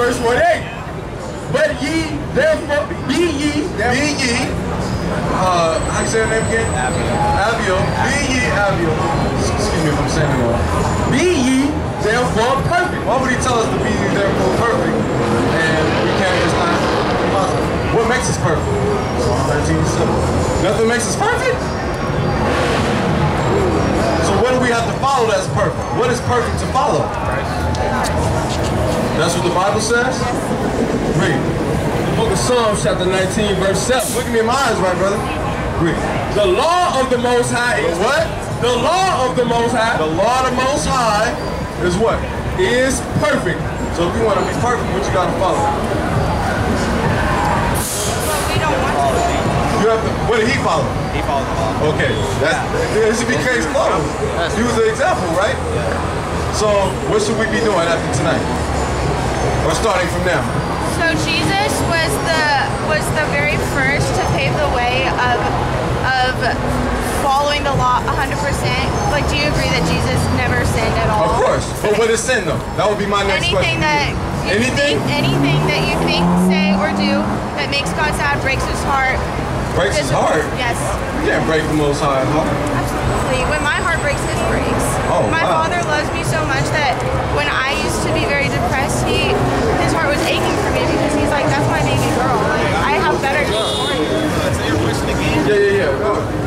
verse 48. But ye, therefore, be ye, how you say your name again? Abiel. Be ye, Abiel. Excuse me if I'm saying it wrong. Be ye, therefore, perfect. Why would he tell us to be ye, therefore, perfect? And we can't, it's not possible. What makes us perfect? Psalm 19:7. Nothing makes us perfect? So what do we have to follow that's perfect? What is perfect to follow? That's what the Bible says? Read. The book of Psalms, chapter 19, verse 7. Look at me in my eyes, right, brother? Read. The law of the Most High is what? The law of the Most High. The law of the Most High is what? Is perfect. So if you want to be perfect, what you got to follow? Well, we don't want to. You have to, what did he follow? He followed the law. Okay. This should be case closed. He was the example, right? Yeah. So what should we be doing after tonight? Or starting from now? So Jesus was the very first to pave the way of following the law 100%. But do you agree that Jesus never sinned at all? Of course. But what is sin though? That would be my next question. Anything that you think, say, or do that makes God sad, breaks his heart. Breaks his heart? Yes. You can't break the Most High heart. Absolutely. When my heart breaks, his breaks. Oh, my father loves me so much that when I used to be very depressed, his heart was aching for me because he's like, that's my baby girl. Like, I have better news for you. That's your question again? Yeah.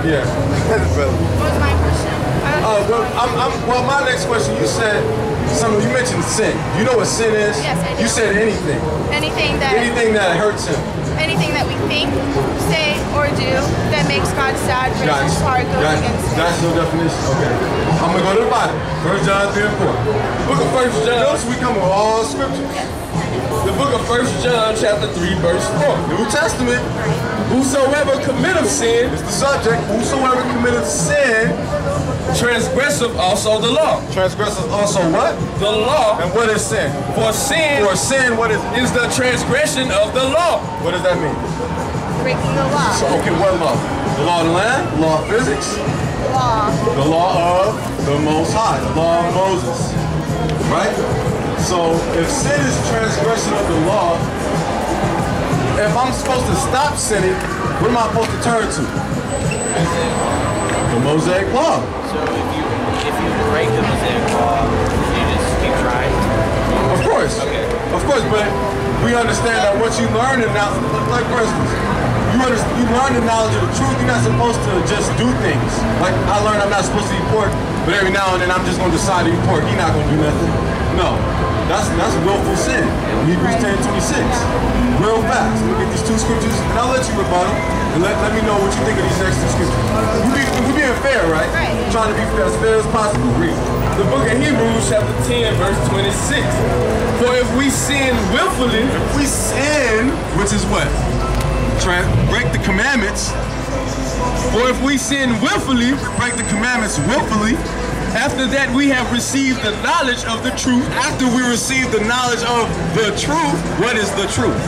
Yeah. What was my question? Well, my next question, you mentioned sin. You know what sin is? Yes, I do. You said anything. Anything that hurts him. Anything that we think, say, or do that makes God sad, breaks his heart, goes against it. That's no definition. Okay. I'm going to go to the Bible. 1 John 3 and 4. Book of 1 John. Notice we come with all scriptures. The book of 1 John chapter 3 verse 4. New Testament. Whosoever committeth sin is the subject. Whosoever committeth sin transgresseth also the law. Transgresseth also what? The law. And what is sin? For sin, what is the transgression of the law. What does that mean? Breaking the law. So, okay, what law? The law of the land? The law of physics? Law. The law of the Most High. The law of Moses. Right? So, if sin is transgression of the law, if I'm supposed to stop sinning, what am I supposed to turn to? The Mosaic Law. So if you break the Mosaic Law, you just keep trying? Of course. Okay. Of course, but we understand that once you learn it now, like for instance, you learn the knowledge of the truth, you're not supposed to just do things. Like I learned I'm not supposed to eat pork, but every now and then I'm just going to decide to eat pork. He's not going to do nothing. No. That's willful sin. Hebrews 10:26. Real fast. Look at these two scriptures, and I'll let you rebuttal. And let me know what you think of these next two scriptures. We're being fair, right? Right. Trying to be as fair as possible. Read. The book of Hebrews, chapter 10, verse 26. For if we sin willfully, which is what? Break the commandments. For if we sin willfully, break the commandments willfully, after that we have received the knowledge of the truth. After we receive the knowledge of the truth, what is the truth?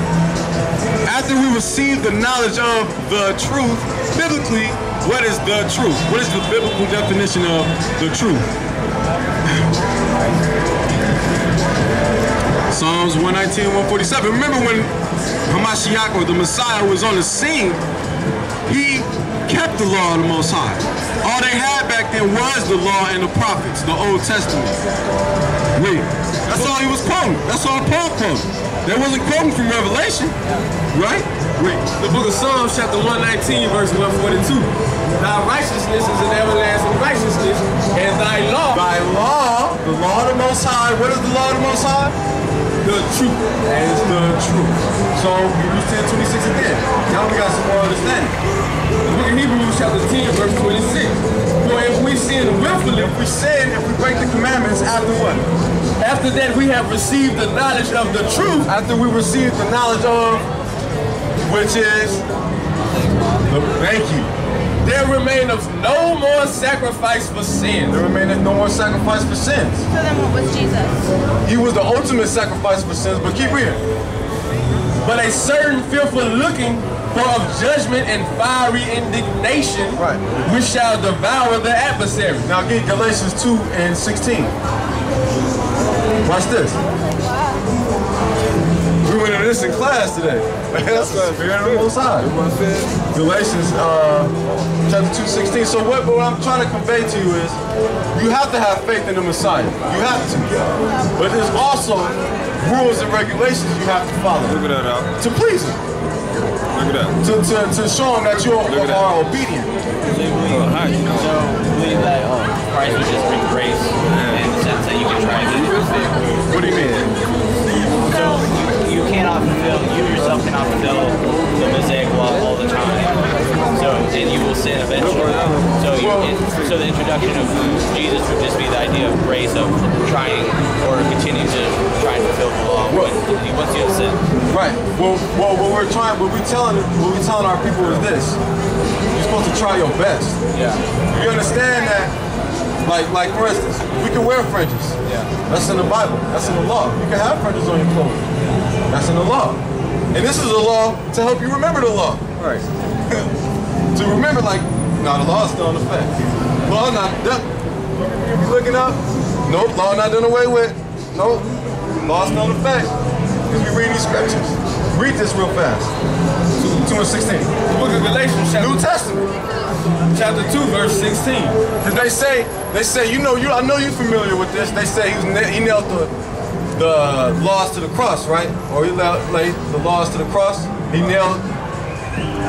After we receive the knowledge of the truth, biblically, what is the truth? What is the biblical definition of the truth? Psalms 119, 147. Remember when Hamashiach, or the Messiah, was on the scene, he kept the law of the Most High. All they had back then was the law and the prophets, the Old Testament. Read. That's all he was quoting. That's all Paul quoted. They wasn't quoting from Revelation, right? Read. The book of Psalms, chapter 119, verse 142. Thy righteousness is an everlasting righteousness, and thy law. Thy law, the law of the Most High. What is the law of the Most High? The truth. That is the truth. So, Hebrews 10:26 again. Now we got some more understanding. The book of Hebrews, chapter 10, verse 26. For if we sin willfully, if we break the commandments, after what? After that we have received the knowledge of the truth. After we receive the knowledge of, which is, thank you. There remaineth no more sacrifice for sins. There remaineth no more sacrifice for sins. So then what was Jesus? He was the ultimate sacrifice for sins, but keep reading. But a certain fearful looking for of judgment and fiery indignation, which shall devour the adversary. Now get Galatians 2:16. Watch this. learning this in class today. That's fear of the Most High. Galatians chapter 2:16. So what I'm trying to convey to you is, you have to have faith in the Messiah. You have to. But there's also rules and regulations you have to follow. Look at that out. To please him. Look at that. To show him that you are obedient. So believe that Christ would just bring grace in the sense that you can try and get it. What do you mean? So you cannot fulfill, you yourself cannot fulfill the Mosaic law all the time. So, and you will sin eventually. So the introduction of Jesus would just be the idea of grace, of trying or continuing to try and fulfill the law once you have sinned. Right. Well, what we're telling our people is this: you're supposed to try your best. Yeah. You understand that? Like for instance, we can wear fringes. Yeah. That's in the Bible. That's in the law. You can have fringes on your clothes. That's in the law. And this is a law to help you remember the law. Right. To remember, the law is still in effect. Law not done. You looking up? Nope. Law not done away with. Nope. Law still in effect. Because we read these scriptures. Read this real fast. 2 and 16. The book of Galatians, New Testament. chapter 2, verse 16. Because they say, I know you're familiar with this. They say he nailed the laws to the cross, right? Or he laid the laws to the cross. He nailed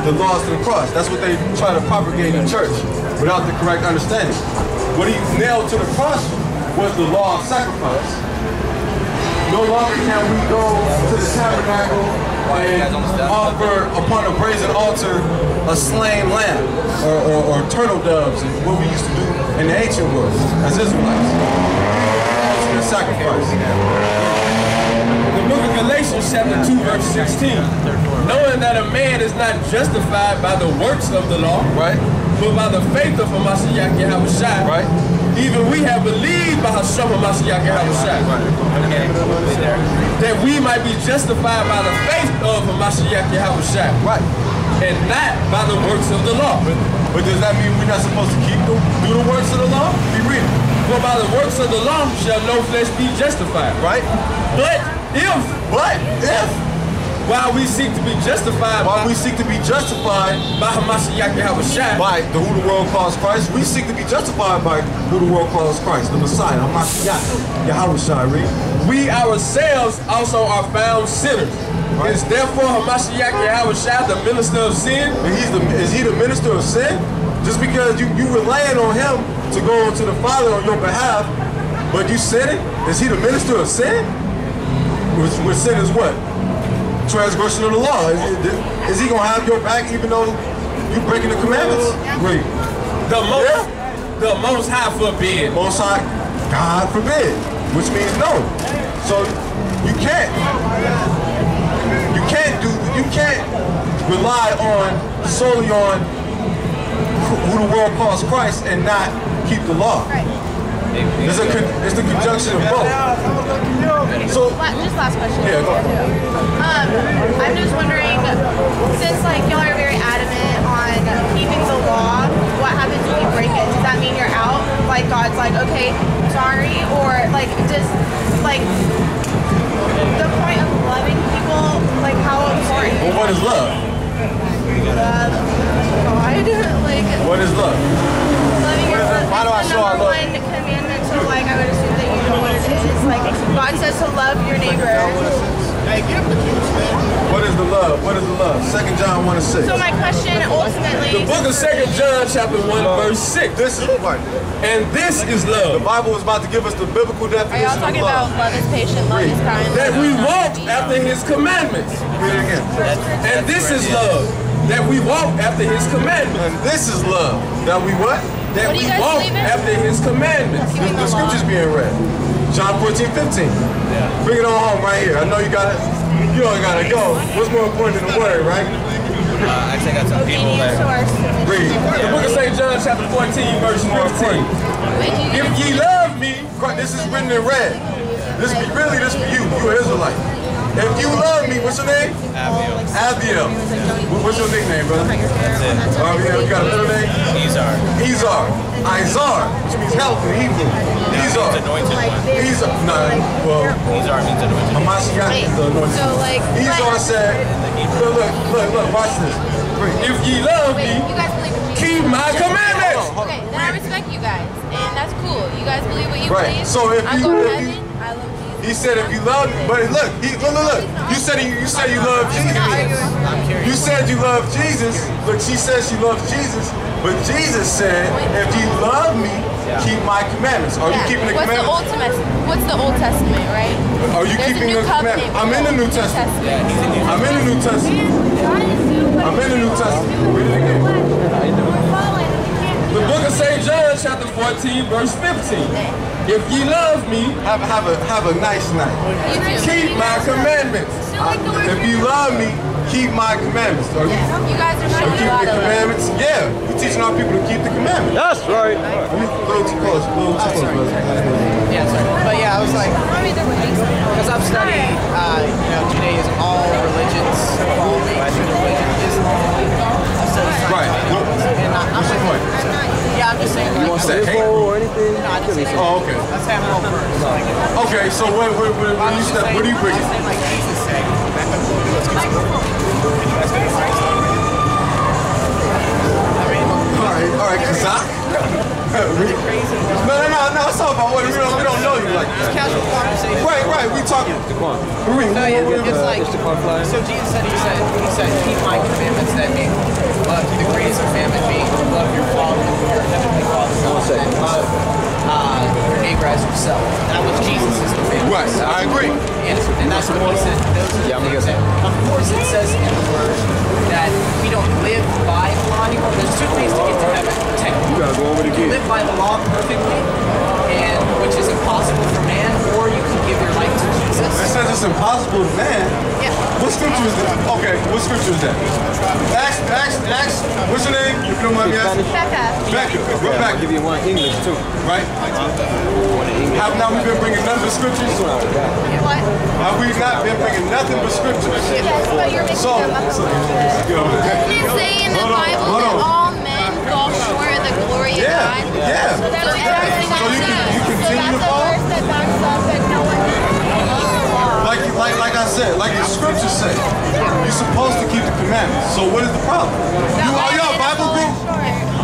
the laws to the cross. That's what they try to propagate in church without the correct understanding. What he nailed to the cross was the law of sacrifice. No longer can we go to the tabernacle and offer upon a brazen altar a slain lamb or turtle doves, and what we used to do in the ancient world as Israelites. Ultimate sacrifice. The book of Galatians, chapter 2, verse 16. Knowing that a man is not justified by the works of the law, right, but by the faith of Hamashiach Yahushua, right. Even we have believed by Hashem Hamashiach Yahushua, that we might be justified by the faith of Hamashiach Yahushua, right, and not by the works of the law. But does that mean we're not supposed to do the works of the law? Be real. For by the works of the law shall no flesh be justified. Right. But if while we seek to be justified by Hamashiach Yahushua, by who the world calls Christ, we seek to be justified by who the world calls Christ, the Messiah, Hamashiach Yahushua. We ourselves also are found sinners. Right. Is therefore Hamashiach Yahushua the minister of sin? Is he the minister of sin? Just because you relying on him to go to the Father on your behalf, but you sinning? Is he the minister of sin? Which sin is what? Transgression of the law. Is he gonna have your back even though you breaking the commandments? Great. The Most High forbid. Most High, God forbid. Which means no. So you can't rely solely on who the world calls Christ and not keep the law. It's the conjunction of both. So, just last question. Yeah, go ahead. I'm just wondering, since y'all are very adamant on keeping the law, what happens when you break it? Does that mean you're out? God's okay, sorry, or does the point of loving people, how important? Well, what is love? God. What is love? Loving your love. Why do I show our love? One commandment, so I would assume that you know what it is. God says to love your neighbor. What is the love? What is the love? 2 John 1 and 6. So my question ultimately. The book of 2 John chapter 1 verse 6. This is right. And this is love. The Bible is about to give us the biblical Are definition y'all talking of love. about love is patient, love is kind? That we walk after his commandments. Read it again. And this is love. That we walk after his commandments. And this is love. That we what? That What do we you guys walk believe in? after his commandments. The scriptures being read. John 14:15. Bring it on home right here. I know you gotta go. What's more important than the word, right? Actually, I got some people that. Read. The book of 2 John chapter 14 verse 15. If ye love me, This is written in red. This for you. You're an Israelite. If you love me, what's your name? Abiel. Abiel. What's your nickname, brother? That's it. Abiel, you got a middle name? Izar. Izar. Izar, which means help in Hebrew. Izar. Means anointed one. Izar. No, well, Izar means anointed one. Hamashiach is the anointed. So, like, Izar said, look, watch this. If ye love wait, me, you guys believe in Jesus? keep my commandments. Okay, then I respect you guys, and that's cool. You guys believe what you Right. believe. So if I'm you- going to if you- heaven. I love Jesus. He said if you love me, but look, look. You said you love Jesus. You said you love Jesus, but she says she loves Jesus. But Jesus said, if you love me, keep my commandments. Are you keeping the commandments? What's the Old Testament, right? Are you There's keeping a new the covenant. commandments? I'm in the New Testament. I'm in the New Testament. I'm in the New Testament. Read it again. The book of St. John, chapter 14, verse 15. If ye love me, Have a nice night. Keep my commandments. If you love me, keep my commandments. Are you You guys are showing a keeping lot the of love. commandments? Yeah, we're teaching our people to keep the commandments. That's right. A little too close, brother. Yeah, sorry. But yeah, I was like, because I've studied, Judaism, all religions, Western religion, Islam. I've studied some. Right. And I'm What's your point? yeah, I'm just saying. Like, What's that? Hate? Or anything? no, I didn't say that. Oh, okay. Let's have it all first. Like, Okay, so what do you bring? saying like Jesus said. All right, Kazak. No, it's all about what we don't know you like that. Casual conversation. Right, we talking. No, yeah, it's like, so Jesus said, he said, keep my commandments, that mean love, the greatest commandment being to love your father, your heavenly father, and love your neighbor as yourself. That was Jesus' commandment. Right, I agree. Yes, and that's what he said. Those are the things that, of course it says in the word that we don't live by the law anymore. There's two ways to get to heaven, technically. You gotta go over it You again. live by the law perfectly, and which is impossible for man, or you can give your life to Jesus. It says it's impossible to man. Yeah. What scripture is that? Okay, what scripture is that? Acts, what's your name? If you don't mind me asking. Becca. We're back. I'll give you one English too. Right? Have not we been bringing nothing but scriptures? What? Have we not been bringing nothing but scriptures? Yes, but you're mixing So, them up. Didn't it say in the Bible that all men fall short of the glory of God? Yeah. So that's everything So you continue to that's a fall? verse that backs up that no one can keep the law. Like I said, like the scriptures say, you're supposed to keep the commandments. So what is the problem? Are y'all a Bible group?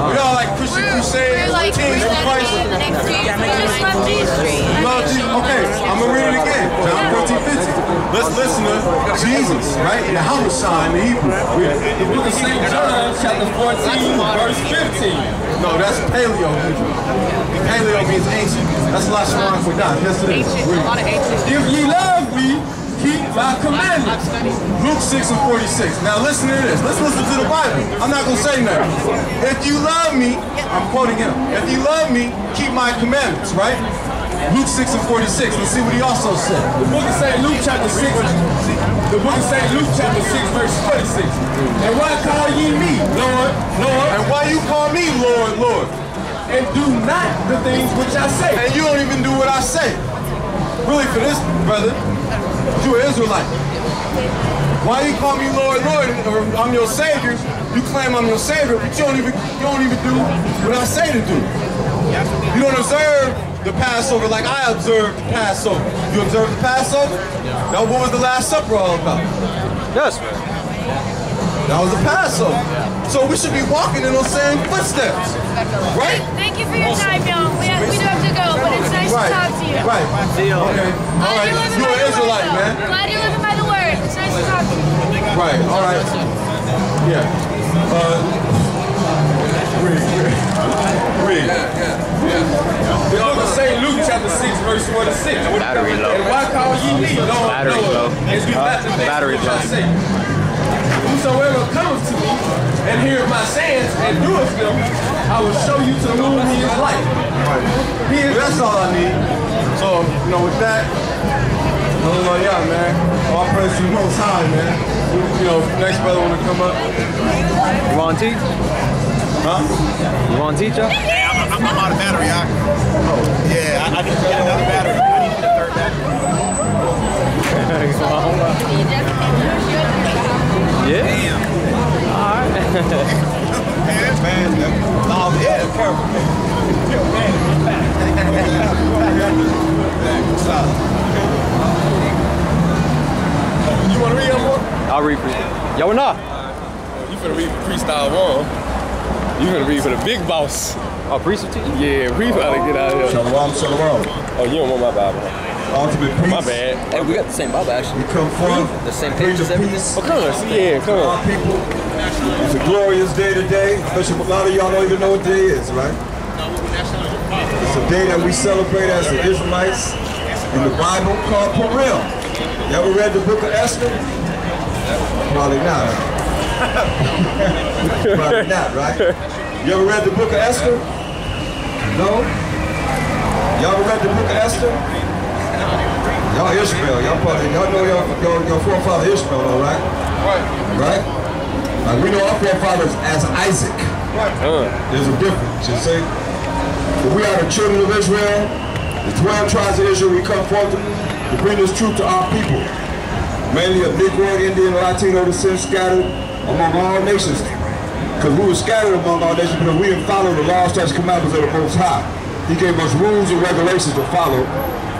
Are y'all like Christian Crusade, We're like Teens of Christ? the next week. We just left G Street. Okay, I'm gonna read it again. John 14:50. Let's listen to Jesus, right? And how was sign the Hebrew. Read it. the book of St. John, chapter 14, verse 15. No, that's paleo Hebrew. Paleo means ancient. That's Lashon Kodash. Yes, it is. Ancient, Read a lot of it. ancient. If ye love me, keep my I've commandments. studied. Luke 6:46. Now listen to this. Let's listen to the Bible. I'm not gonna say nothing. If you love me, I'm quoting him. If you love me, keep my commandments, right? Luke 6:46. Let's see what he also said. The book of St. Luke, chapter 6. The book of St. Luke, chapter 6, verse 46. And why call ye me, Lord, Lord, And why you call me Lord, Lord? and do not the things which I say? And you don't even do what I say. Really, for this, brother, you're an Israelite. Why you call me Lord, Lord, or I'm your Savior? You claim I'm your Savior, but you don't even do what I say to do. You don't observe the Passover like I observed the Passover. You observe the Passover? Now, what was the Last Supper all about? That's right. That was the Passover. So we should be walking in those same footsteps, right? Thank you for your time, y'all. We do have to go, but it's nice to talk to you. Right. Okay. All right. You're an Israelite, man. Glad you're living by the word. It's nice to talk to you. Right. All right. Yeah. Read. The book of St. Luke, chapter 6, verse 46. Battery low. And why call ye me, Lord, Battery Lord, low. and do not the things Battery which I low. say? Whosoever cometh to me and heareth my sayings and doeth them, I will show you to whom he is like. Well, that's all I need. So, with that, yeah, man. All praise to the Most High, man. Next brother want to come up. You want to teach? Huh? You want to teach us? I'm out of battery, yeah, I need to get another battery. the third back. Yeah? Alright. Oh, yeah, careful. You want to read them more? I'll read for you. Y'all will not. You finna read for Freestyle 1. You finna read for the big boss. Oh, priest of teaching? Yeah, we gotta get out of here. Shalom, shalom. Oh, you don't want my Bible. Ultimate peace. My bad. Hey, we got the same Bible actually. We come forth. The same bring pages, the everything. peace Oh, come on. Yeah, come to on. our people. It's a glorious day today. Especially a lot of y'all don't even know what day is, right? It's a day that we celebrate as the Israelites in the Bible called Purim. You ever read the book of Esther? Probably not. Probably not, right? You ever read the book of Esther? No? Y'all ever read the book of Esther? Y'all Ishmael. Y'all know your forefather Ishmael, though, right? Right? We know our forefathers as Isaac. There's a difference, you see? But we are the children of Israel, the 12 tribes of Israel. We come forth to bring this truth to our people. Mainly of Negro, Indian, Latino descent scattered among all nations. Because we were scattered among all nations because we didn't follow the laws, statutes, commandments of the Most High. He gave us rules and regulations to follow,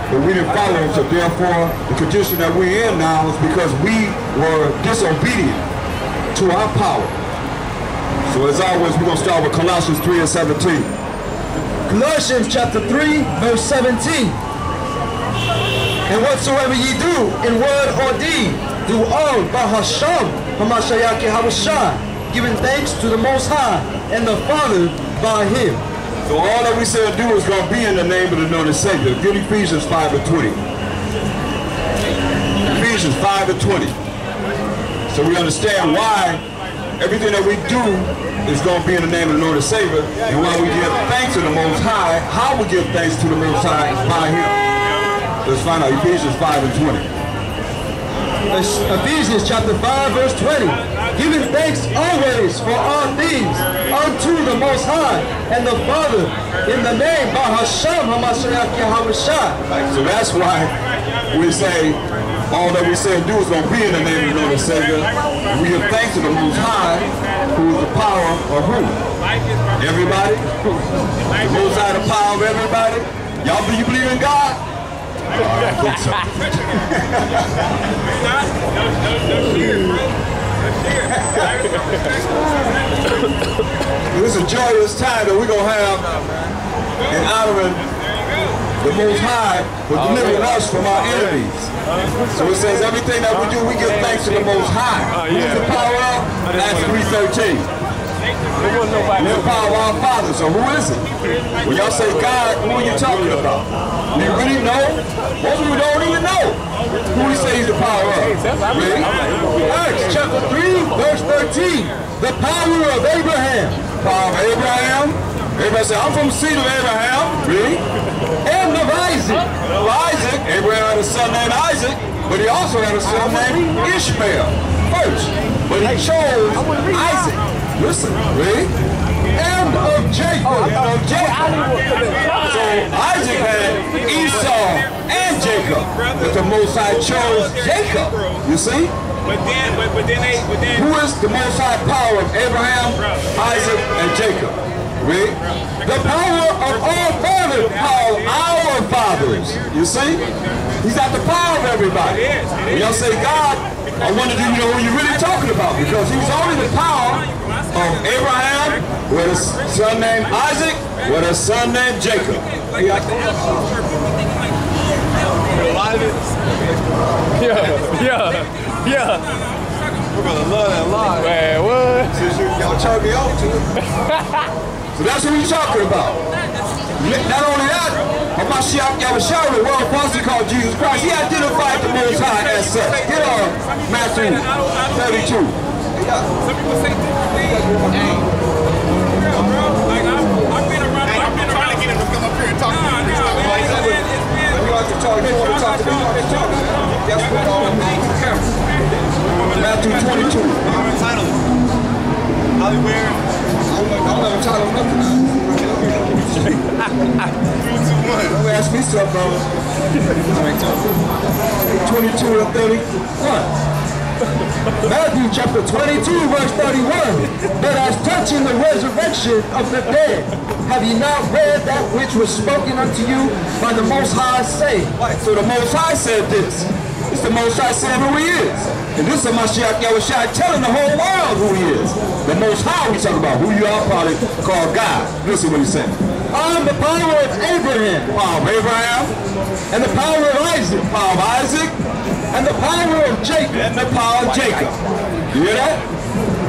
but we didn't follow them. So therefore, the condition that we're in now is because we were disobedient to our power. So as always, we're going to start with Colossians 3 and 17. Colossians chapter 3, verse 17. And whatsoever ye do, in word or deed, do all by Hashem, Hamashiach Yahushua, giving thanks to the Most High and the Father by Him. So all that we said do is going to be in the name of the Lord and Savior. Get Ephesians 5 and 20. Ephesians 5 and 20. So we understand why everything that we do is going to be in the name of the Lord and Savior, and why we give thanks to the Most High, how we give thanks to the Most High by Him. Let's find out Ephesians 5 and 20. Ephesians chapter 5, verse 20. Giving thanks always for all things unto the Most High and the Father in the name by Hashem Hamashiach Yahushua. So that's why we say all that we say and do is going to be in the name of the Lord and Savior. We give thanks to the Most High, who is the power of who? Everybody? The Most High, the power of everybody? Y'all believe in God? I think so. It's a joyous time that we're going to have in honoring the Most High for delivering us from our enemies. So it says everything that we do, we give thanks to the Most High. Who's the power of? Acts 3:13. The power of our Father. So who is it? When y'all say God, who are you talking about? Do you really know? Most of you don't even know who he says he's the power of. Really? Acts chapter 3, verse 13. The power of Abraham. Power of Abraham. Everybody say, I'm from the seed of Abraham. Really? And of Isaac. Of Isaac. Abraham had a son named Isaac, but he also had a son named Ishmael first. But he chose Isaac. Listen, really? And of Jacob. So Isaac had Esau and Jacob, but the Most High chose Jacob. You see? But then who is the Most High power of Abraham, Isaac, and Jacob? Read. The power of all fathers, power of our fathers. You see? He's got the power of everybody. When y'all say God, I wonder do you know who you're really talking about? Because he's only the power of Abraham, with a son named Isaac, with a son named Jacob. Yeah. We're gonna love that line. Man, what? Y'all turn me on to it. So that's what we're talking about. Not only that, Hamashiach Yahushua, the world apostle called Jesus Christ, he identified the Most High as such. Get on Matthew 32. some people say different things. Hey, bro, like I've been around. I've been trying to get him to come up here and talk to me. You have to talk. You want to talk to me? That's what Matthew 22. Hollywood. I don't have a title of nothing. Don't ask me something, bro. 22 and 31. Matthew chapter 22, verse 31. But as touching the resurrection of the dead, have ye not read that which was spoken unto you by the Most High, saying? So the Most High said this. It's the Most High saying who he is. And this is Mashiach Yahushua telling the whole world who he is. The Most High we talk about, who you all probably call God. Listen what he's saying. I'm the power of Abraham. Power of Abraham. And the power of Isaac. Power of Isaac. And the power of Jacob. And the power of Jacob. You hear that?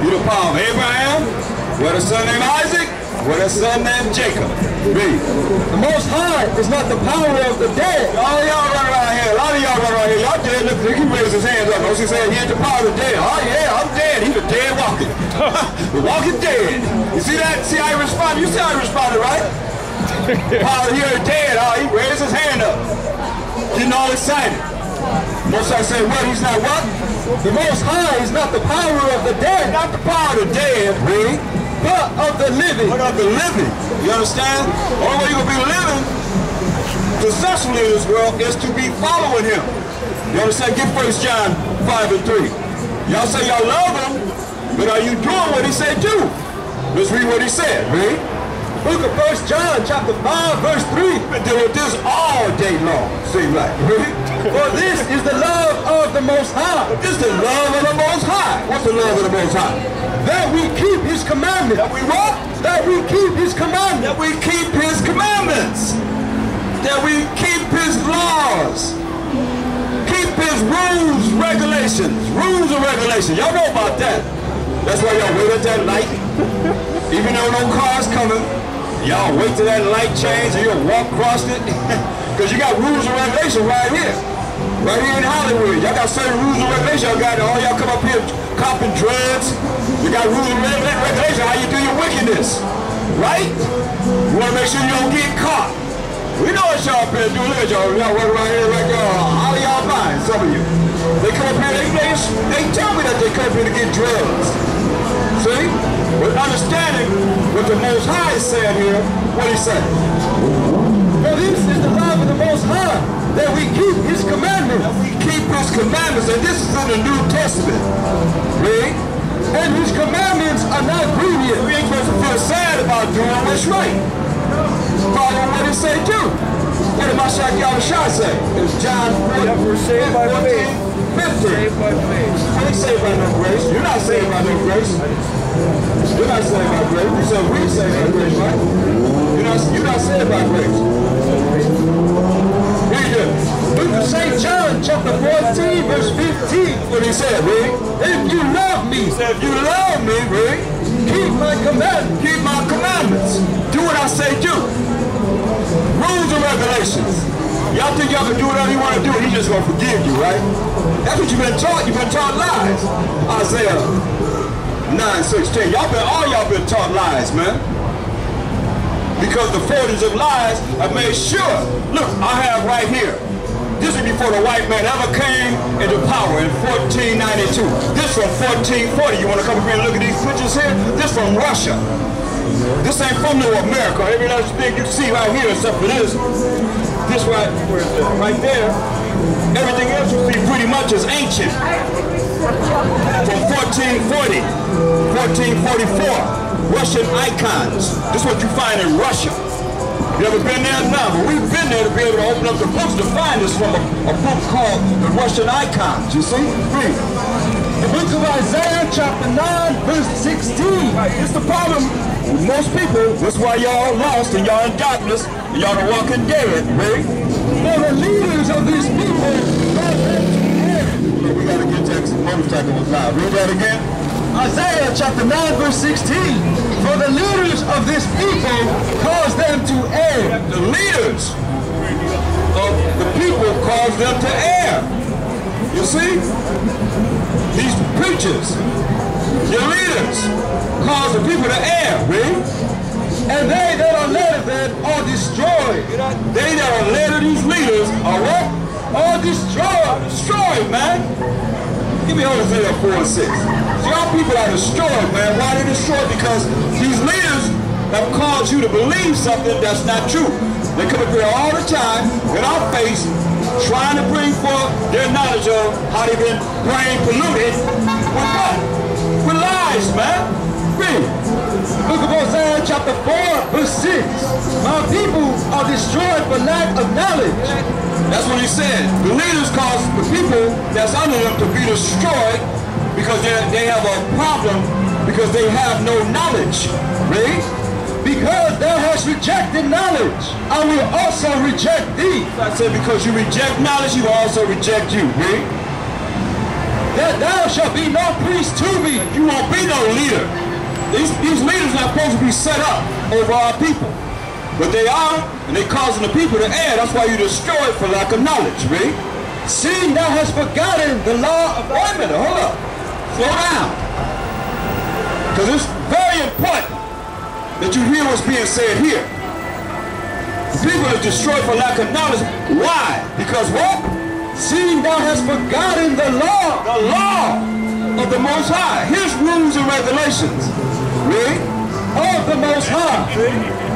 You the power of Abraham. What a son named Isaac. What a son named Jacob. Read. The Most High is not the power of the dead. All of y'all run around here. A lot of y'all run around here. Y'all dead. Look, he raised his hands up. He said he had the power of the dead. Oh yeah, I'm dead. He's a dead walking. The walking dead. You see that? See how he responded? You see how he responded, right? Power here dead. Oh, he raised his hand up. Getting all excited. Most High said what? He's not what? The Most High is not the power of the dead. Not the power of the dead. Read. But of the living. But of the living. You understand? The only way you're going to be living successfully in this world is to be following him. You understand? Get 1 John 5 and 3. Y'all say y'all love him, but are you doing what he said do? Let's read what he said. Read. Book of 1 John chapter 5 verse 3. Been dealing with this all day long, seems like. Read. For this is the love of the Most High. This is the love of the Most High. What's the love of the Most High? That we keep his commandments. That we what? That we keep his commandments. That we keep his commandments. That we keep his laws. Keep his rules, regulations. Rules and regulations. Y'all know about that. That's why y'all wait at that light. Even though no car's coming, y'all wait till that light change and you'll walk across it. Because you got rules and regulations right here. Right here in Hollywood. Y'all got certain rules and regulations. Y'all got all y'all come up here copping drugs. You got rules and regulations how you do your wickedness. Right? You want to make sure you don't get caught. We know what y'all up here do. Look at y'all. Y'all work around here like all of y'all buying, some of you. They come up here, they tell me that they come up here to get drugs. See? But understanding what the Most High is saying here, what he said. For this is the love of the Most High, that we keep his commandments. That we keep his commandments, and this is in the New Testament. Read. And his commandments are not grievous. We ain't supposed to feel sad about doing what's right. Follow what it say do. What did Mashiach Yahushua say? It's John 14, we're saved by faith. 15. Saved by faith. You ain't saved by no grace. You're not saved by no grace. You're not saved by grace. You said we saved by grace, right? You're not saved by grace. Read it. Book of St. John, chapter 14, verse 15. What he said, read. If you love me, he said, if you love me, read. Keep my commandments. Keep my commandments. Do what I say do. Rules and regulations. Y'all think y'all can do whatever you want to do and he's just going to forgive you, right? That's what you've been taught. You've been taught lies. Isaiah 9:16. All y'all been taught lies, man. Because the forges of lies have made sure. Look, I have right here. This is before the white man ever came into power in 1492. This from 1440. You want to come up here and look at these pictures here? This from Russia. This ain't from New America. Every last thing you see right here except for this right there. Everything else you see pretty much is ancient. From 1440, 1444. Russian icons. This is what you find in Russia. You ever been there? No, but we've been there to be able to open up the books to find this from a book called The Russian Icons. You see? Read. The book of Isaiah, chapter 9, verse 16. Right, it's the problem with most people. That's why y'all lost and y'all in darkness and y'all are walking dead. Read. For the leaders of these people, we gotta get that motorcycle was loud. Read that again. Isaiah chapter 9 verse 16. For the leaders of this people cause them to err. The leaders of the people cause them to err. You see? These preachers, your leaders, cause the people to err. Read. And they that are led of them are destroyed. They that are led of these leaders are what? Are destroyed. Destroyed, man. Give me Isaiah 4 and 6. See, our people are destroyed, man. Why are they destroyed? Because these leaders have caused you to believe something that's not true. They come up here all the time in our face trying to bring forth their knowledge of how they've been brain polluted with what? With lies, man. Read. Book of Hosea chapter 4 verse 6. My people are destroyed for lack of knowledge. That's what he said. The leaders cause the people that's under them to be destroyed because they have a problem because they have no knowledge. Read. Because thou hast rejected knowledge, I will also reject thee. I said because you reject knowledge, he will also reject you. Read. That thou shalt be no priest to me. You won't be no leader. These leaders are supposed to be set up over our people. But they are, and they're causing the people to err. That's why you destroy it for lack of knowledge. Read. Seeing thou hast forgotten the law of... Wait a minute, hold up. Slow down. Because it's very important that you hear what's being said here. The people are destroyed for lack of knowledge. Why? Because what? Seeing thou hast forgotten the law. The law of the Most High. His rules and regulations. Read. Of the Most High.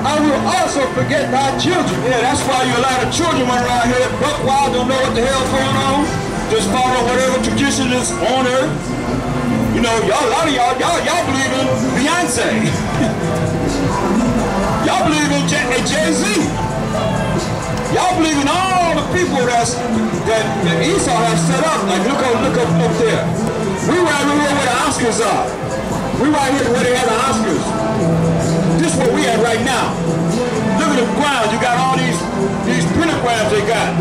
I will also forget thy children. Yeah, that's why you a lot of children run around here buck wild, don't know what the hell's going on. Just follow whatever tradition is on earth. You know, a lot of y'all believe in Beyonce. Y'all believe in Jay-Z. Y'all believe in all the people that Esau has set up. Like look up there. We right here where the Oscars are. We right here where they have the Oscars. This is where we at right now. Look at the ground. You got all these pentagrams they got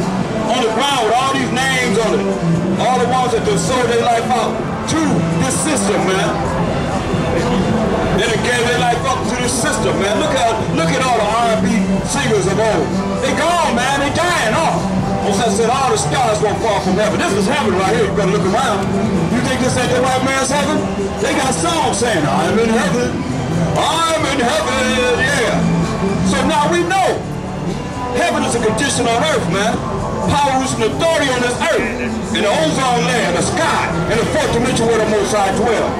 on the ground with all these names on it. All the ones that just sold their life out to this system, man. They done gave their life up to this system, man. Look at all the R&B singers of old. They gone, man. They dying off. Most I said all the stars won't fall from heaven. This is heaven right here. You better look around. You think this ain't the white man's heaven? They got songs saying, I'm in heaven. I'm in heaven, yeah. So now we know heaven is a condition on earth, man. Power is an authority on this earth, in the ozone layer, the sky, and the fourth dimension where the Most High dwell.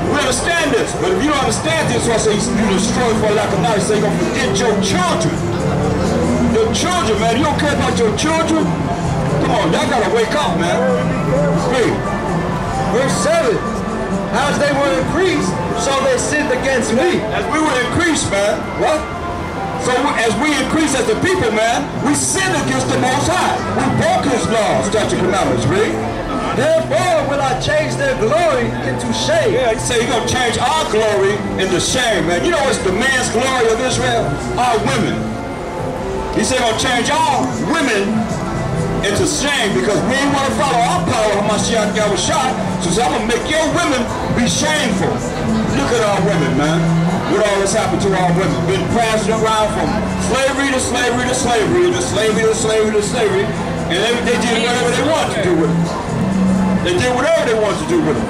We understand this, but if you don't understand this, so I say you destroy for lack of knowledge, so you're going to forget your children. Your children, man, you don't care about your children? Come on, y'all got to wake up, man. Read. Verse 7. As they were increased, so they sinned against me. As we were increased, man. What? So as we increase as the people, man, we sin against the Most High. We broke His laws, statute, commandments. Read. Therefore will I change their glory into shame. Yeah, he said He's going to change our glory into shame, man. You know what's the man's glory of Israel? Our women. He said He's going to change our women into shame because we ain't want to follow our power of Mashiach Yahushua. So I'm going to make your women be shameful. Look at our women, man. What all this happened to our women? Been passed around from slavery to slavery to slavery to slavery to slavery to slavery. And they did whatever they wanted to do with it. They did whatever they wanted to do with it.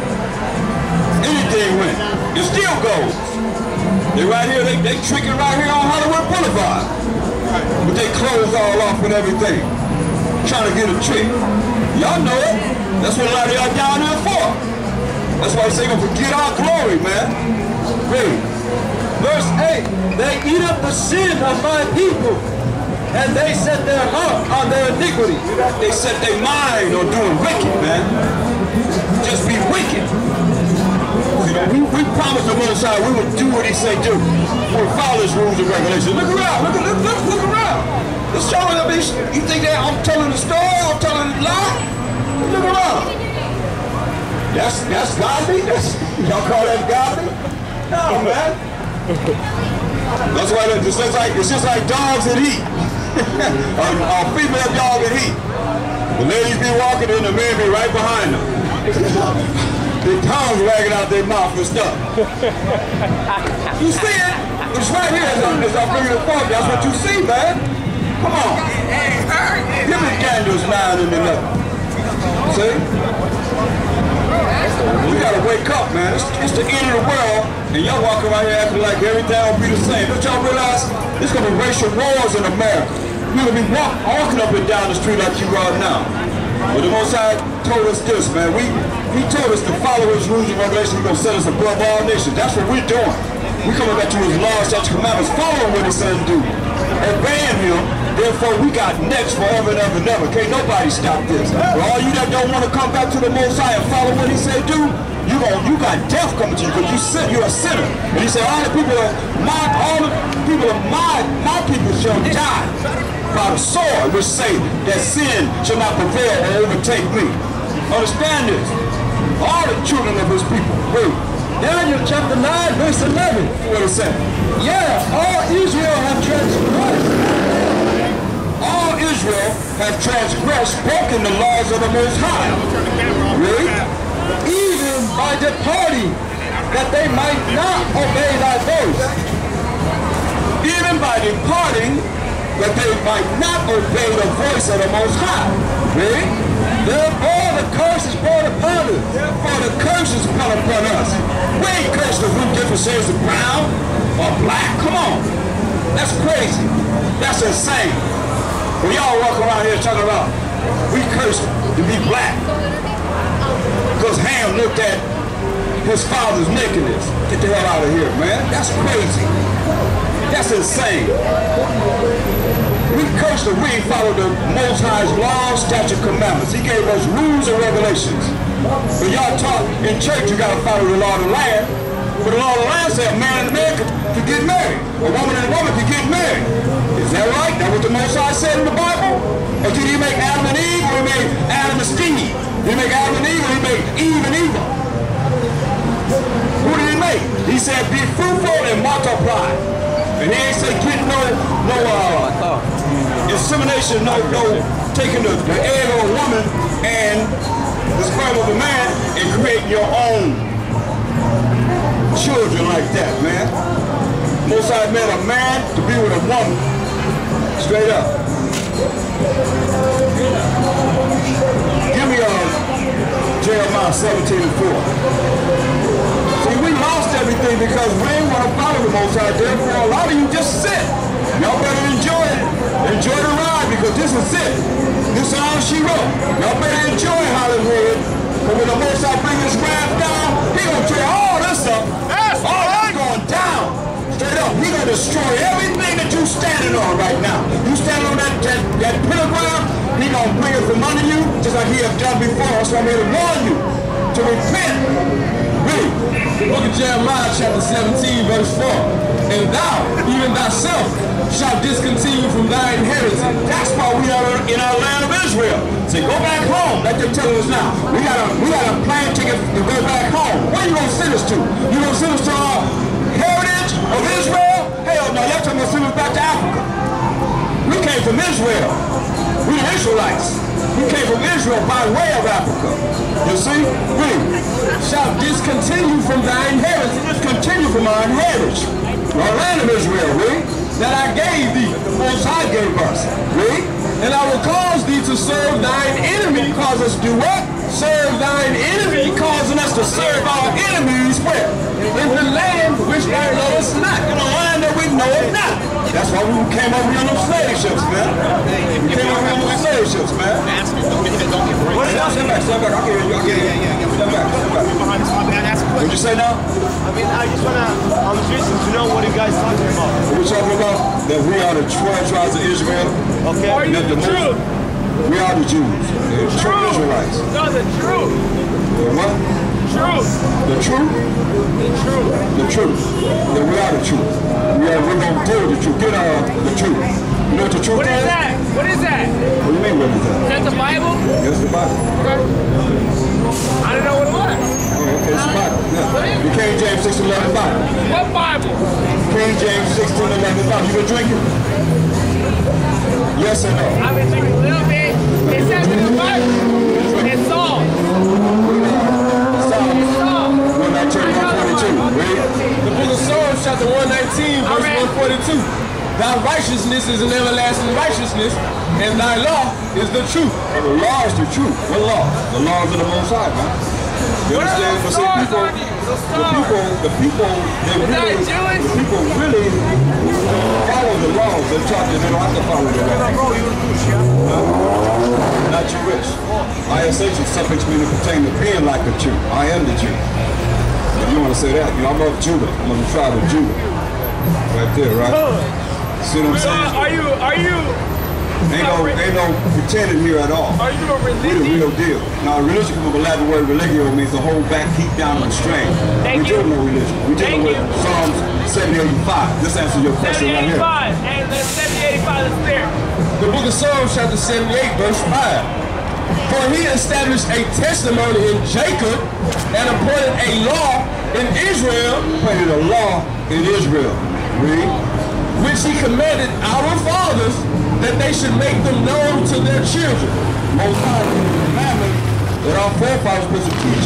Anything went. It still goes. They right here, they tricking right here on Hollywood Boulevard. With their clothes all off and everything. Trying to get a trick. Y'all know it. That's what a lot of y'all down there for. That's why they say gonna forget our glory, man. Read. Verse 8. They eat up the sin of my people, and they set their heart on their iniquity. They set their mind on doing wicked, man. Just be wicked. You know, we promised the Most High we would do what He say do. We would follow His rules and regulations. Look around, look around. Let's show them. You think that I'm telling the story? I'm telling the lie? Look around. That's godly? Y'all call that godly? No, man. That's why it's just like dogs that eat. A female dog that eat. The ladies be walking and the men be right behind them. Their tongues wagging out their mouth and stuff. You see it? It's right here as I bring it forward. That's what you see, man. Come on. Give me candles 9 in the night. See? We gotta wake up, man. It's the end of the world, and y'all walk around here acting like everything will be the same. Don't y'all realize there's gonna be racial wars in America? We're gonna be walking up and down the street like you are now. But the Most High told us this, man. He told us to follow His rules and regulations. He's gonna set us above all nations. That's what we're doing. We coming back to his laws, statutes, commandments, following what he said to do. Obeying him, therefore we got next forever and ever and ever. Can't nobody stop this. For all you that don't want to come back to the Most High and follow what he said do, you got death coming to you because you're a sinner. And he said all the people of my people shall die by the sword, which say that sin shall not prevail or overtake me. Understand this. All the children of his people. Wait. Daniel chapter 9, verse 11. What it say? Yeah, all Israel have transgressed. All Israel have transgressed, broken the laws of the Most High. Really? Even by departing, that they might not obey thy voice. Even by departing, that they might not obey the voice of the Most High. Really? Therefore the curse is brought upon us. Therefore the curse is brought upon us. We ain't cursed the root different shades of brown or black. Come on. That's crazy. That's insane. When y'all walk around here talking about we cursed to be black because Ham looked at his father's nakedness. Get the hell out of here, man. That's crazy. That's insane. We cursed that we followed the Most High's laws, statutes, commandments. He gave us rules and regulations. But y'all taught in church you got to follow the law of the land. But the law of the land said a man and a man could get married. A woman and a woman could get married. Is that right? That's what the Most High said in the Bible? Or did he make Adam and Eve, or he made Adam and Steve? Did he make Adam and Eve, or he made Eve and Eva? Who did he make? He said, be fruitful and multiply. And he ain't say get no insemination, no taking the egg of a woman and the sperm of a man and creating your own children like that, man. Most High made a man to be with a woman. Straight up. Give me Jeremiah 17:4. See, we lost everything because we ain't want to follow the Most High. Therefore, a lot of you just sit. Y'all better enjoy it. Enjoy the ride because this is it. This is all she wrote. Y'all better enjoy Hollywood. But when the Most High bring his wrath down, he gonna tear all this up. All this going down. Straight up. He gonna destroy everything that you standing on right now. You standing on that pentagram, he gonna bring it from under you, just like he have done before. So I'm here to warn you to repent. Read. The book of Jeremiah chapter 17 verse 4. And thou, even thyself, shalt discontinue from thy inheritance. That's why we are in our land of Israel. Say, go back home. Like they're telling us now. We got a plane ticket to go back home. Where you gonna send us to? You gonna send us to our heritage of Israel? Hell no, y'all talking about send us back to Africa. We came from Israel. We the Israelites. We came from Israel by way of Africa. You see? Read. Shall discontinue from thy inheritance. Discontinue from our heritage. Our land of Israel, read. That I gave thee. The Most High gave us. Read. And I will cause thee to serve thine enemy. Cause us to do what? Serve thine enemy. Causing us to serve our enemies where? In the land which thou knowest not. In a land that we know it not. That's why we came over here on them slave ships, man. We came over here on them slave ships, man. Stand back, stand back. I can hear you. Stand back, stand back. What'd you say now? I mean, I just want to, I'm curious to know what you guys talking about. What we're talking about? That we are the 12 tribes of Israel. Okay. Are you the truth? We are the Jews. The true Israelites. No, the truth. The what? Truth. The truth? The truth. The truth. That we are the truth. We're going to deal with the truth. Get the truth. You know what the truth is? What is that? What is that? What do you mean, what is that? Is that the Bible? Yes, the Bible. Okay. I don't know what it was. Oh, okay, it's the Bible. Yeah. The King James 1611 Bible. What Bible? King James 1611 Bible. You been drinking? Yes or no? I've been drinking a little bit. It says in the Bible. It's Saul. Psalm 119, 142. Read. The book of Psalms chapter 119 verse 142. Thy righteousness is an everlasting righteousness, and thy law is the truth. And the law is the truth. What law? The laws of the Most High, man. You understand? But see, the people really follow the laws. They're taught that they don't have to follow the laws. Not you rich. ISH is suffix meaning pertaining to being like a Jew. I am the Jew. you want to say that. You know, I'm of Judah. I'm of the tribe of Judah. Right there, right? See what I'm saying? Are you? Ain't no pretending here at all. Are you a We're the religion? real deal. Now, religion from the Latin word religio means to hold back, keep down, and restrain. Thank We you. deal with no religion. We dealing with Psalms 70:85. This answers your question right here. 7085. And that's 7085 is there. The book of Psalms chapter 78 verse 5. For he established a testimony in Jacob and appointed a law in Israel. Appointed a law in Israel. Read. Which he commanded our fathers that they should make them known to their children. Most High commandment that our forefathers were to teach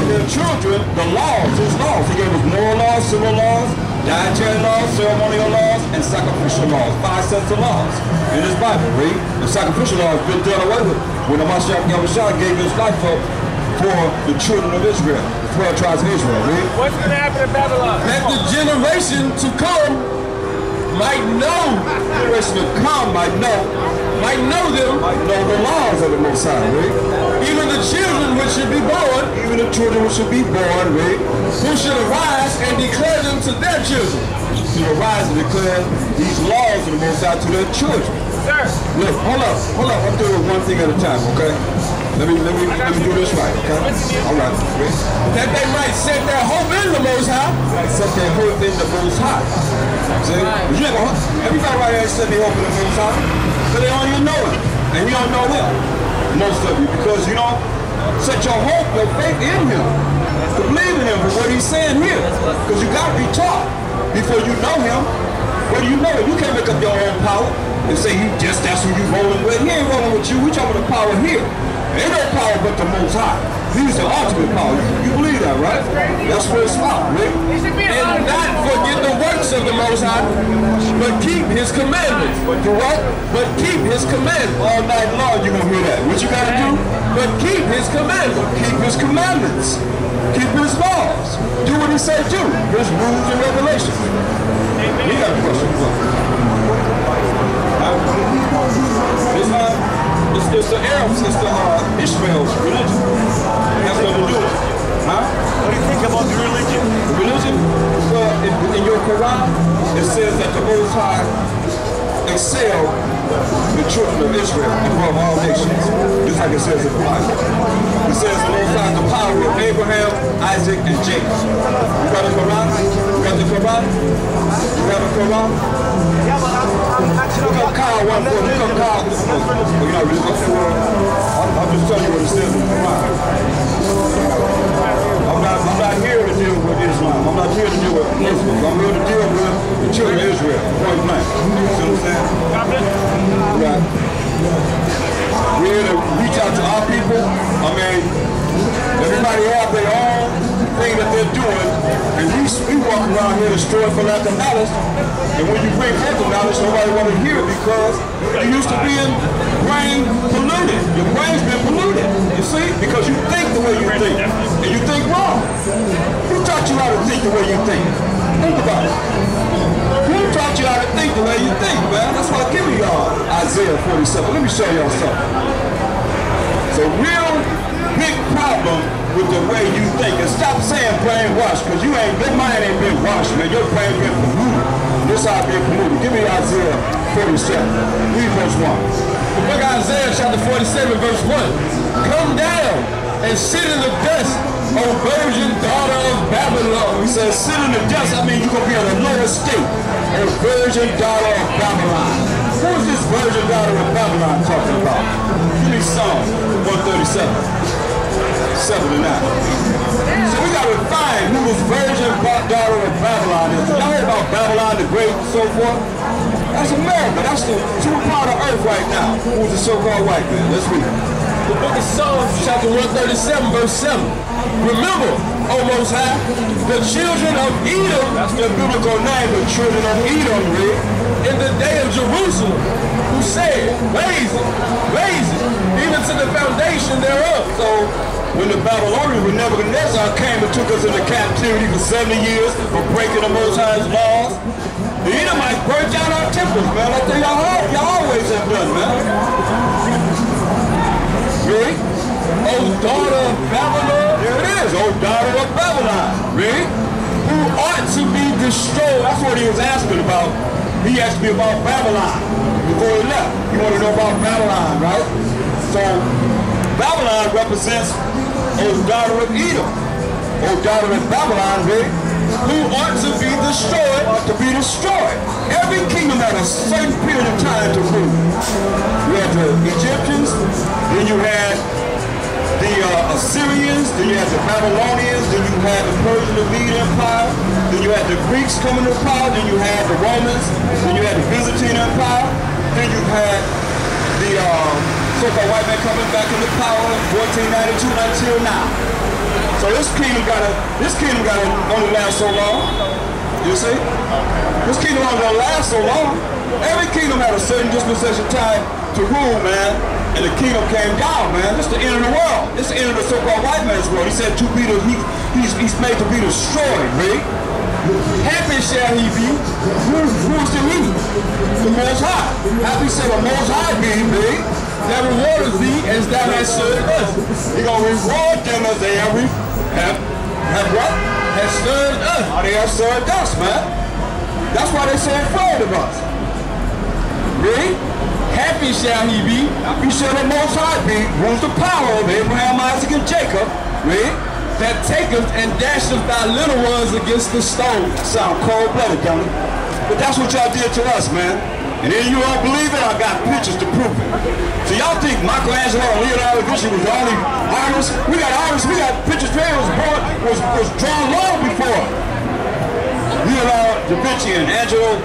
their children the laws, his laws. He gave us moral laws, civil laws, dietary laws, ceremonial laws, and sacrificial laws. 5 sets of laws in his Bible. Read. The sacrificial law has been done away with when the Mashiach Yahushua gave his life up for the children of Israel, the 12 tribes of Israel. Read. What's going to happen in Babylon? That the generation to come might know, Generation to come might know them, might know the laws of the Most High. Read. even the children which should be born, Even the children which should be born. Read. who should arise and declare them to their children. To arise and declare these laws of the Most High to their children. Sir. Look, hold up. I'm doing one thing at a time, okay? Let me do this right, okay? All right. Read. That they might set their hope in the Most High. Set their hope in the Most High. See? You ain't gonna, everybody right here set their hope in the Most High. Because they don't even know him. And you don't know him. Most of you. Because you don't set your hope, your faith in him. To believe in him for what he's saying here. Because you got to be taught before you know him. What do you know? You can't make up your own power and say that's who you rolling with. He ain't rolling with you. We talking about the power here. Ain't no power but the Most High. He's the ultimate power. You believe that, right? That's where it's about, Rick. And not forget the works of the Most High, but keep his commandments. But do what? But keep his commandments. All night long you're going to hear that. What you got to do? But keep his commandments. Keep his commandments. Keep his laws. Do what he said do. His rules and regulations. We got a question. It's the Arabs, it's the Ishmael's religion. That's what they do. Huh? What do you think about the religion? The religion? Well, in your Quran, it says that the Most High excel the children of Israel above all nations. Just like it says in the Bible. It says the Most High the power of Abraham, Isaac, and Jacob. You got the Quran? You got the Quran? You got the Quran? Yeah, but I'm actually... Look up Kyle 1 4. Look up Kyle. You're not really looking for it. I'm just telling you what it says in the Quran. I'm not here to deal with Islam. I'm not here to deal with Muslims. I'm here to deal with the children of Israel. Point blank. You see what I'm saying? Right. We're here to reach out to our people. I mean, everybody have their own thing that they're doing, and we walk around here destroying for lack of knowledge. And when you bring forth the knowledge, nobody want to hear it because you used to being brain polluted. Your brain's been polluted, you see, because you think the way you think, and you think wrong. Who taught you how to think the way you think? Think about it. Who taught you how to think the way you think, man? That's why I give y'all Isaiah 47. Let me show y'all something. It's a real big problem with the way you think. And stop saying brainwashed, because your mind ain't been washed, man. Your brain been polluted. This how it been polluted. Give me Isaiah 47. Read verse 1. The book of Isaiah chapter 47 verse 1. Come down and sit in the dust, O virgin daughter of Babylon. He says, sit in the dust. I mean, you're going to be on the lower state. O virgin daughter of Babylon. Who is this virgin daughter of Babylon talking about? Give me Psalm 137. 7 to 9. So we got to find who this virgin daughter of Babylon is. Y'all heard about Babylon the Great and so forth? That's America. That's the true part of earth right now. Who's the so-called white man? Let's read it. The book of Psalms chapter 137 verse 7. Remember, O Most High, the children of Edom, that's their biblical name, the children of Edom, read, in the day of Jerusalem, who said, raise it, even to the foundation thereof. So when the Babylonians, when Nebuchadnezzar came and took us into captivity for 70 years for breaking the Most High's laws, the Edomites burnt down our temples, man. I tell y'all always have done, man. Really? O daughter of Babylon, There it says, "O daughter of Babylon." Read. Who ought to be destroyed. That's what he was asking about. He asked me about Babylon before he left. You want to know about Babylon, right? So Babylon represents, O daughter of Edom. O daughter of Babylon, read. Who ought to be destroyed, ought to be destroyed. Every kingdom had a certain period of time to rule. You had the Egyptians, then you had the Assyrians, then you had the Babylonians, then you had the Persian and Mede Empire, then you had the Greeks coming to power, then you had the Romans, then you had the Byzantine Empire, then you had the so-called white man coming back into power in 1492 until now. So this kingdom gotta only last so long. You see? This kingdom only gonna last so long. Every kingdom had a certain dispensation time to rule, man. And the kingdom came down, man. This is the end of the world. This is the end of the so-called white man's world. He said he's made to be destroyed, right? Happy shall he be. Who's the he? The Most High. Happy shall the Most High be, right? That rewardeth thee as thou hast served us. He's gonna reward them as they have what? Has served us. How they have served us, man. That's why they so afraid of us. Right? Happy shall he be, happy shall the Most High be, rules the power of Abraham, Isaac, and Jacob, right? That taketh and dasheth thy little ones against the stone. That sound cold-blooded, don't it? But that's what y'all did to us, man. And then you don't believe it, I got pictures to prove it. So y'all think Michelangelo and Leonardo da Vinci was the only artists? We got pictures there was drawn long before. Leonardo da Vinci and Angelo,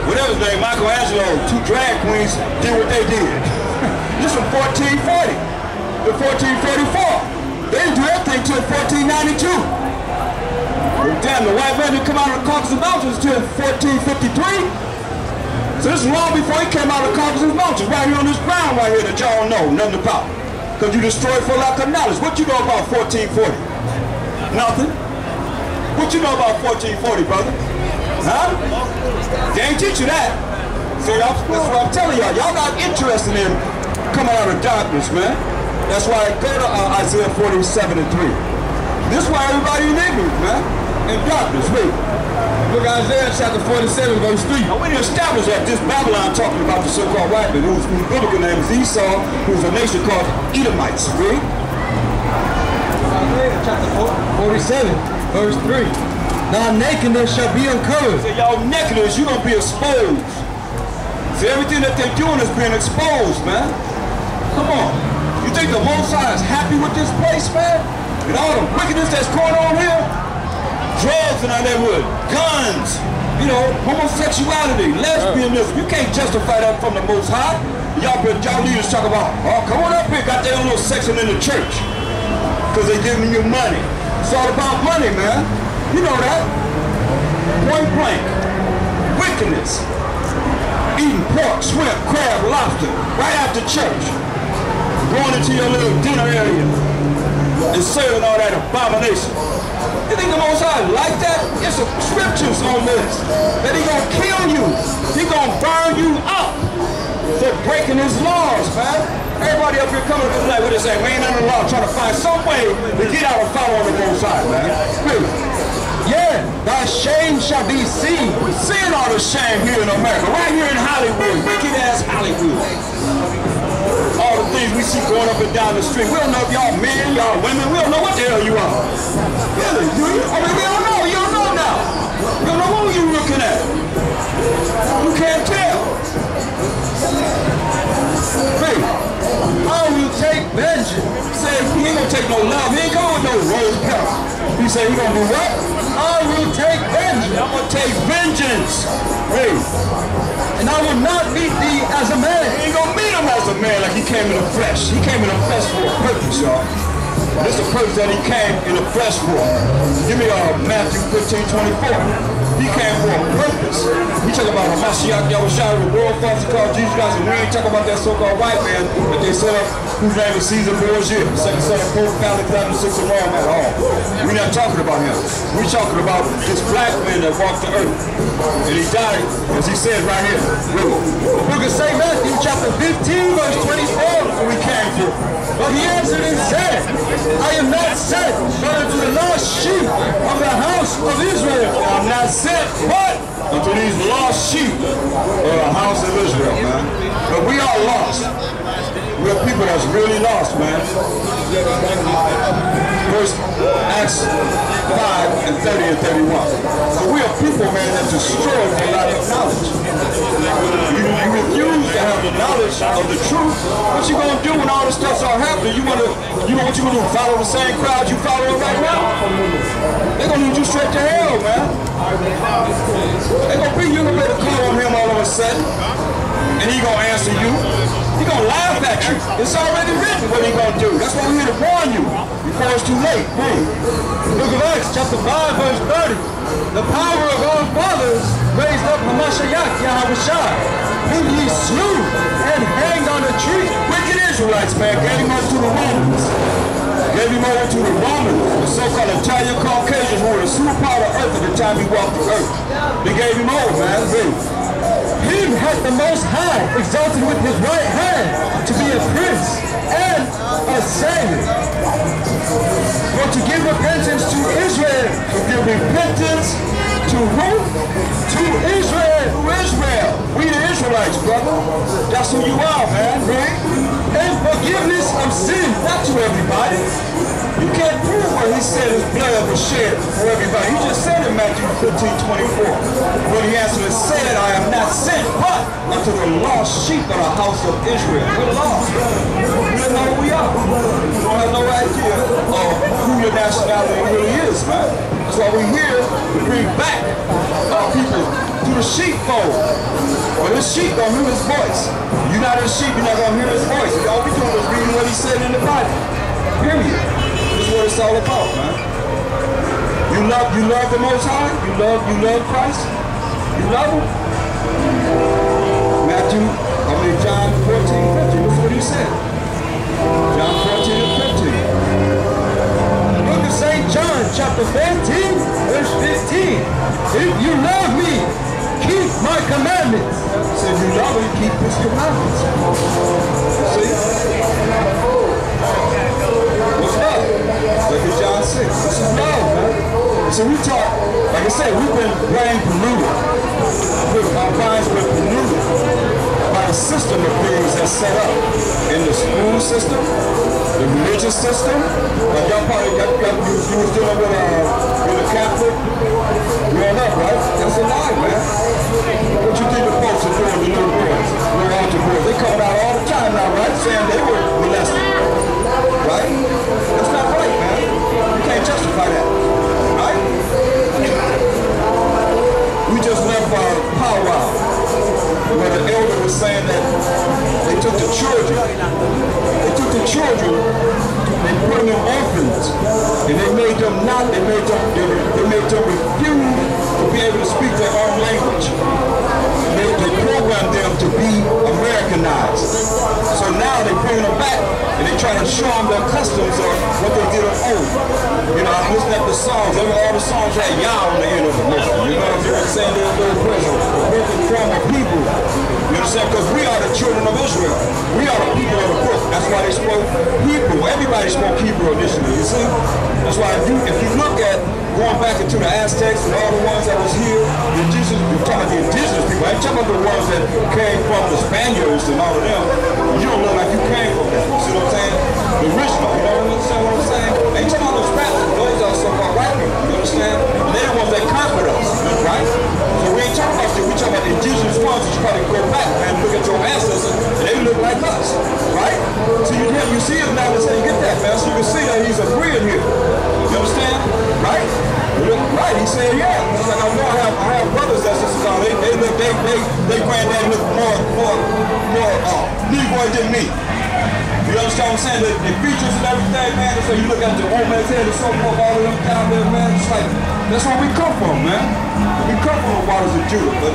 whatever his name, Michelangelo, two drag queens did what they did. This from 1440 to 1444. They didn't do everything till 1492. Well, damn, the white man didn't come out of the Caucasus Mountains until 1453. So this is long before he came out of the Caucasus Mountains, right here on this ground right here that y'all know nothing about. Because you destroyed for lack of knowledge. What you know about 1440? Nothing. What you know about 1440, brother? Huh? They ain't teach you that. So that's what I'm telling y'all. Y'all not interested in coming out of darkness, man. That's why I go to Isaiah 47:3. This is why everybody in ignorance, man. In darkness, wait. Look at Isaiah chapter 47, verse 3. Now we didn't establish that this Babylon talking about the so-called white man, whose biblical name is Esau, who's a nation called Edomites, read. Isaiah chapter 47, verse 3. Now nakedness shall be uncovered. So y'all nakedness, you're gonna be exposed. See, everything that they're doing is being exposed, man. Come on. You think the Most High is happy with this place, man? And all the wickedness that's going on here? Drugs in our neighborhood, guns, you know, homosexuality, lesbianism. You can't justify that from the Most High. Y'all leaders talk about, oh, come on up here, got their own little section in the church. Because they're giving you money. It's all about money, man. You know that. Point blank. Wickedness. Eating pork, shrimp, crab, lobster, right after church. Going into your little dinner area and serving all that abomination. You think the Most High like that? It's some scriptures on this. That he gonna kill you. He gonna burn you up for breaking his laws, man. Everybody up here coming up like, what they say? We ain't under the law, trying to find some way to get out and follow on the Most High, man. Really. Yeah, thy shame shall be seen. We're seeing all the shame here in America, right here in Hollywood, wicked ass Hollywood. All the things we see going up and down the street. We don't know if y'all men, y'all women, we don't know what the hell you are. Really, do you? I mean, we don't know. You don't know now. You don't know who you're looking at. You can't tell. Hey, I will take vengeance. He said he ain't gonna take no love. He ain't going with no rose petals. He said he gonna do what? I will take vengeance. I'm gonna take vengeance. Hey. And I will not meet thee as a man. He ain't gonna meet him as a man like he came in the flesh. He came in the flesh for a purpose, y'all. This is the purpose that he came in the flesh for. Give me Matthew 15:24. He came for a purpose. We talk about Hamashiach Yahushua, the world falsely called Jesus Christ, and we ain't talking about that so-called white man that they set up, whose name is Caesar Borgia, second son of Pope, founded 2006 in Rome at all. We're not talking about him. We're talking about this black man that walked the earth. And he died, as he said right here. The book of St. Matthew, chapter 15, verse 24, is what we came for. But he answered and said, I am not sent but unto the lost sheep of the house of Israel. I'm not sent but unto these lost sheep of the house of Israel, man. But we are lost. We're people that's really lost, man. Verse Acts 5 and 30 and 31. So we are people, man, that destroyed for lack of knowledge. You refuse to have the knowledge of the truth. What you gonna do when all this stuff's all happening? You know what you gonna do? Follow the same crowd you following right now? They're gonna lead you straight to hell, man. They're gonna bring you a better call on him all of a sudden, and he gonna answer you. He gonna laugh at you. It's already written what he gonna do. That's why we're here to warn you before it's too late. Hey, Book of Acts, chapter 5, verse 30. The power of our fathers raised up Hamashiach Yahushua, whom ye slew and hanged on a tree. Wicked Israelites, man, gave him over to the Romans. Gave him over to the Romans, the so-called Italian Caucasians, who were the superpower of earth at the time he walked the earth. They gave him over, man. Him hath the Most High exalted with his right hand to be a prince and a savior. For to give repentance to Israel. To give repentance to who? To Israel. To Israel. We the Israelites, brother. That's who you are, man. Right? And forgiveness of sin. Not to everybody. You can't prove what he said his blood was shed for everybody. He just said in Matthew 15:24. When he answered and said, I am not sent but unto the lost sheep of the house of Israel. We're lost. We don't know who we are. We don't have no idea of who your nationality really is, man. That's why we're here to bring back our people to the sheepfold. Well, this sheep don't hear his voice. You're not a sheep, you're not going to hear his voice. All we doing is reading what he said in the Bible. Period. This is what it's all about, man. You love the Most High? You love Christ? You love him? John 14:15. That's what he said. John 14:15. Book of St. John, chapter 14, verse 15. If you love me, keep my commandments. So if you love him, keep his commandments. See? What's love? Look at John 6. This is love, man. So we talk, like I said, we've been brain polluted. Our minds been polluted by the system of things that's set up in the school system, the religious system. Like y'all probably you was dealing with a Catholic growing up, right? That's a lie, man. What you think the folks are doing, the little boys, little altar boys? They come out all the time now, right? Saying they were molested, right? That's not right, man. You can't justify that, right? We just left our powwow where the elder was saying that they took the children, they put them in orphans, and they made them refuse to be able to speak their own language. They programmed them to be Americanized. So now they bring them back and they try to show them their customs of what they did at home. You know, I'm listening at the songs. All the songs had Yah on the end of the Muslim. You know what I'm saying? Saying they're very present. The perfect form of Hebrew. You understand? Because we are the children of Israel. We are the people of the book. That's why they spoke Hebrew. Everybody spoke Hebrew initially, you see? That's why if you look at going back into the Aztecs and all the ones that was here, you're talking about the indigenous people. I ain't talking about the ones that came from the Spaniards and all of them. You don't look like you came from that. You see what I'm saying? The original, you know what I'm saying? I ain't talking about those Spaniards. Those are so-called white people, you understand? And they're the ones that conquered us, right? So we ain't talking about you. We talking about the indigenous ones that you probably go back and look at your ancestors and they look like us, right? So you see him now, let's say you get that, man. So you can see that he's agreeing here. You understand? Right? Right, he said, yeah. He's like, I know I have brothers that's just they granddad look more Negroid than me. You understand what I'm saying? The features and everything, man. So you look at the old man's head and so forth, all of them down there, man. It's like, that's where we come from, man. We come from the waters of Judah, but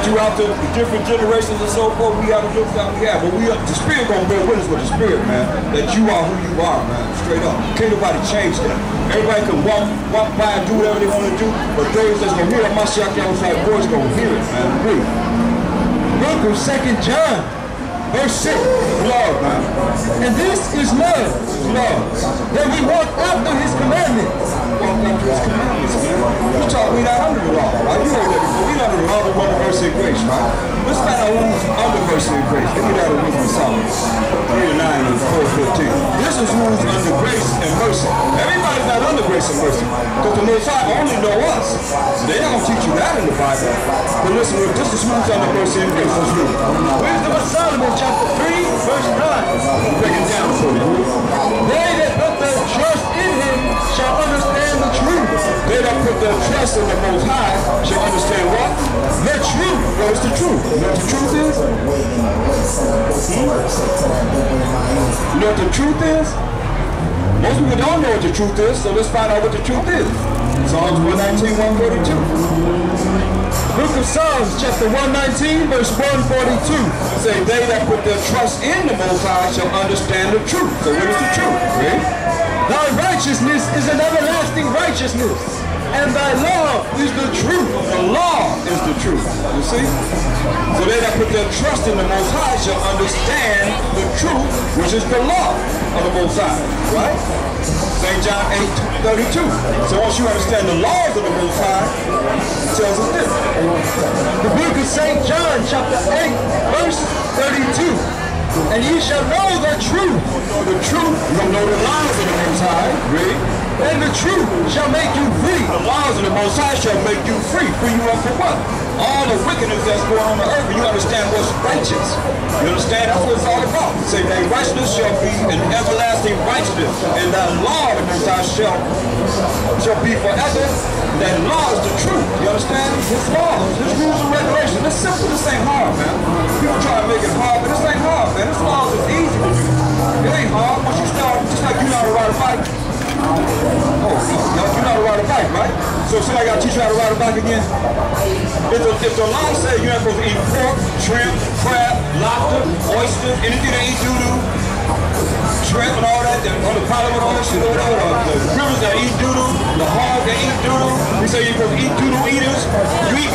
throughout the different generations and so forth, we got to look that we have. But the Spirit gonna bear witness with the Spirit, man. That you are who you are, man. Straight up. Can't nobody change that. Everybody can walk by and do whatever they want to do, but those that's gonna hear Mashiach Yahushua voice gonna hear it, man. Agree. Book of 2 John, verse 6. Love, man. And this is love. Love. That we walk after his commandments. Walk after his commandments, man. You talk, we not under the law, right? You heard that before. We under the law, we under mercy and grace, right? Let's find out who's under mercy and grace. Look at that in Wisdom of Solomon 3:9 and 4:15. This is who's under grace and mercy. Everybody's not under grace and mercy. Because the Most High only know us. They don't teach you that in the Bible. But listen, this is who's under mercy and grace. Let's read. Wisdom of Solomon chapter 3 verse 9. Break it down for you. They that put their trust in him shall understand the truth. They that put their trust in the Most High shall understand what? The truth. What is the truth? You know what the truth is? You know what the truth is? Most people don't know what the truth is, so let's find out what the truth is. Psalms 119, 142. Book of Psalms chapter 119 verse 142. Say, they that put their trust in the Most High shall understand the truth. So what is the truth? Read. Thy righteousness is an everlasting righteousness, and thy law is the truth. The law is the truth. You see? So they that put their trust in the Most High shall understand the truth, which is the law of the Most High. Right? St. John 8:32. So once you understand the laws of the Most High, it tells us this. The book of St. John chapter 8 verse 32. And ye shall know the truth. Know the truth. You don't know the laws of the Most High. Read. And the truth shall make you free. The laws of the Most High shall make you free. Free you up for what? All the wickedness that's going on the earth, and you understand what's righteous. You understand? That's what it's all about. Say, thy righteousness shall be an everlasting righteousness, and thy law of the Most High shall be forever. That law is the truth. You understand? His laws, his rules and regulations. It's simple. This ain't hard, man. People try to make it hard, but this ain't hard, man. This laws is easy to do. It ain't hard. Once you start, just like you know how to ride a bike. Oh, you know how to ride a bike, right? So somebody got to teach you how to ride a bike again? If the law says you're not supposed to eat pork, shrimp, crab, lobster, oysters, anything that eat doo-doo, shrimp and all that, on the Parliament, all that shit, or whatever, the rivers that eat doo-doo, the hogs that eat doo-doo, we say you're supposed to eat doo-doo eaters.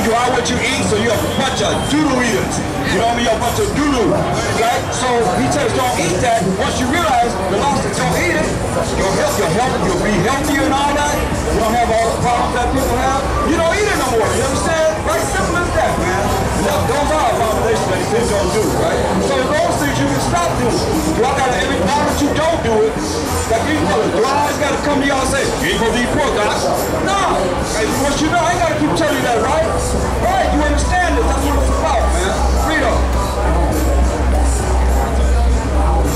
You are what you eat, so you're a bunch of doo-doo eaters. You know what I mean? You're a bunch of doo-doo, right? So he tells us don't eat that. Once you realize the law says don't eat it, you'll be healthier and all that. You don't have all the problems that people have. You don't eat it no more. You understand? Right? Simple as that, man. Those are abominations that he says don't do, right? So those things you can stop doing. Y'all gotta, every time that you don't do it, like these brothers, do I always gotta come to y'all and say, you ain't supposed to eat pork, guys? No. Hey, once you know, I ain't gotta keep telling you that, right? Right, you understand this. That's what it's about, man. Read on.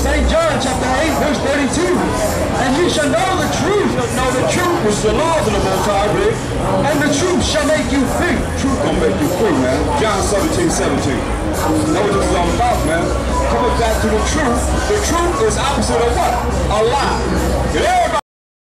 St. John chapter 8 verse 32. And ye shall know the truth. Know the truth, which is the laws of the Most High, Rick. And the truth shall make you free. Truth gonna make you free, man. John 17:17. Know what this is all about, man. Coming back to the truth is opposite of what? A lie. If they don't